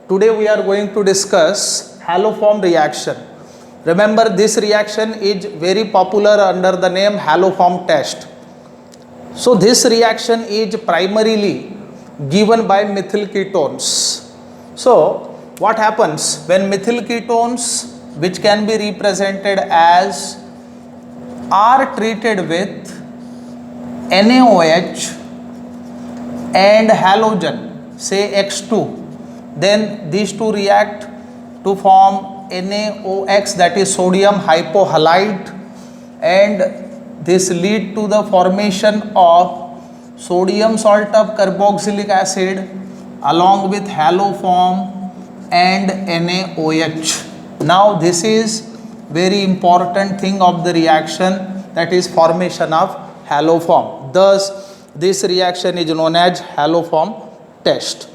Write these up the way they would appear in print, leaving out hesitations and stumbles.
Today we are going to discuss haloform reaction. Remember, this reaction is very popular under the name haloform test. So this reaction is primarily given by methyl ketones. So what happens when methyl ketones, which can be represented as, are treated with NaOH and halogen, say X2, then these two react to form NaOX, that is sodium hypohalite, and this lead to the formation of sodium salt of carboxylic acid along with haloform and NaOH. Now this is very important thing of the reaction, that is formation of haloform. Thus this reaction is known as haloform test.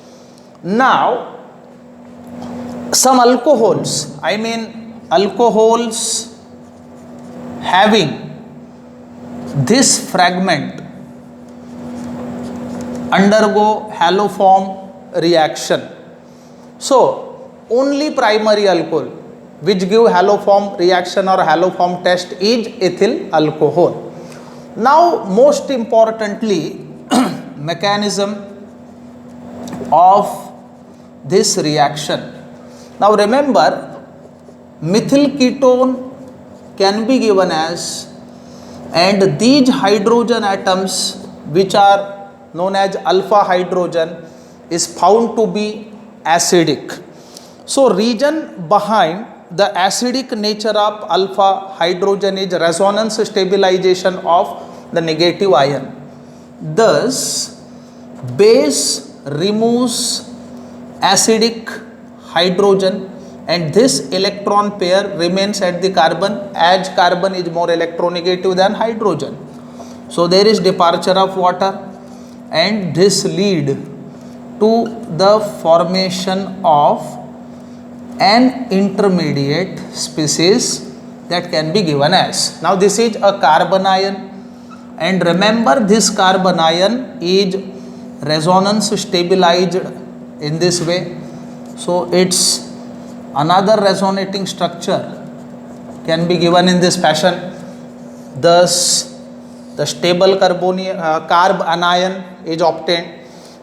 Now some alcohols, alcohols having this fragment undergo haloform reaction. So only primary alcohol which give haloform reaction or haloform test is ethyl alcohol. Now most importantly, mechanism of this reaction. Now remember, methyl ketone can be given as, and these hydrogen atoms which are known as alpha hydrogen is found to be acidic. So reason behind the acidic nature of alpha hydrogen is resonance stabilization of the negative ion. Thus base removes acidic hydrogen and this electron pair remains at the carbon, as carbon is more electronegative than hydrogen. So there is departure of water and this lead to the formation of an intermediate species that can be given as. Now this is a carbon ion, and remember this carbon ion is resonance stabilized in this way. So its another resonating structure can be given in this fashion. Thus the stable carb anion is obtained.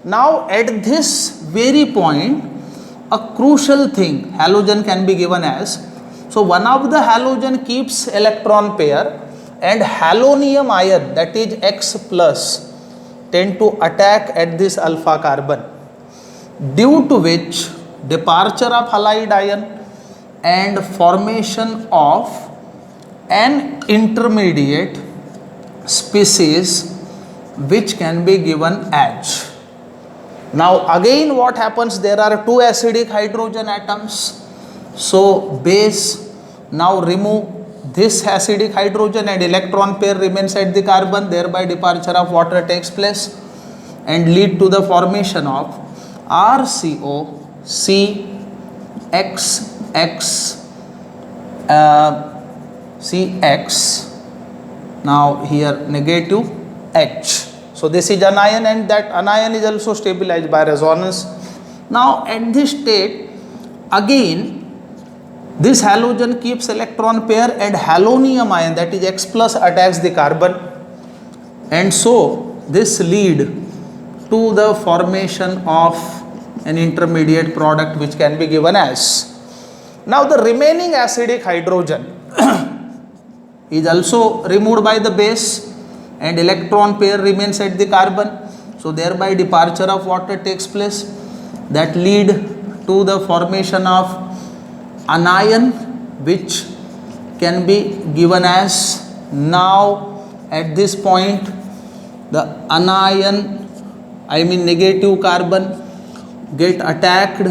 Now at this very point, a crucial thing, halogen can be given as. So one of the halogen keeps electron pair and halonium ion, that is X plus, tend to attack at this alpha carbon, due to which departure of halide ion and formation of an intermediate species which can be given as. Now again what happens, there are two acidic hydrogen atoms. So base now remove this acidic hydrogen and electron pair remains at the carbon, thereby departure of water takes place and lead to the formation of RCO CX, now here negative H. So this is anion and that anion is also stabilized by resonance. Now at this state again this halogen keeps electron pair and halonium ion, that is X plus, attacks the carbon, and so this lead to the formation of an intermediate product which can be given as. Now the remaining acidic hydrogen is also removed by the base and electron pair remains at the carbon, so thereby departure of water takes place, that lead to the formation of anion which can be given as. Now at this point the anion, negative carbon, get attacked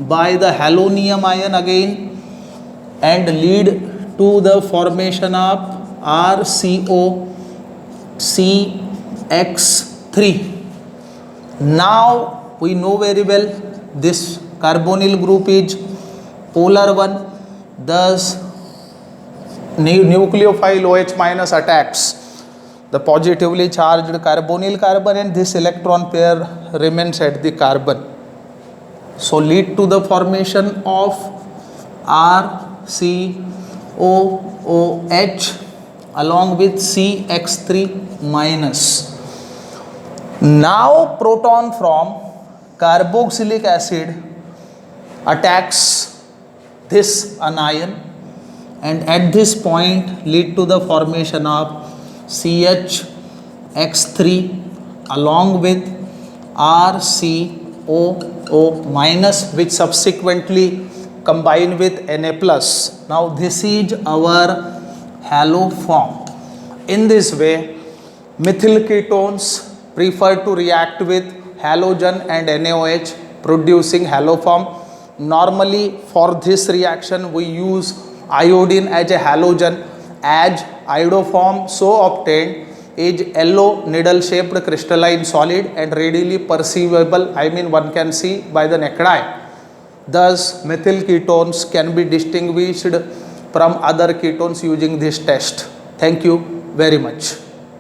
by the halonium ion again and lead to the formation of RCO CX3. Now we know very well this carbonyl group is polar one, thus nucleophile OH minus attacks the positively charged carbonyl carbon and this electron pair remains at the carbon. So lead to the formation of RCOOH along with CX3 minus. Now proton from carboxylic acid attacks this anion and at this point lead to the formation of CHX3 along with RCOO minus, which subsequently combine with Na plus. Now this is our halo form. In this way, methyl ketones prefer to react with halogen and NaOH producing halo form. Normally for this reaction we use iodine as a halogen, as iodoform so obtained is yellow needle shaped crystalline solid and readily perceivable, I mean one can see by the naked eye. Thus methyl ketones can be distinguished from other ketones using this test. Thank you very much.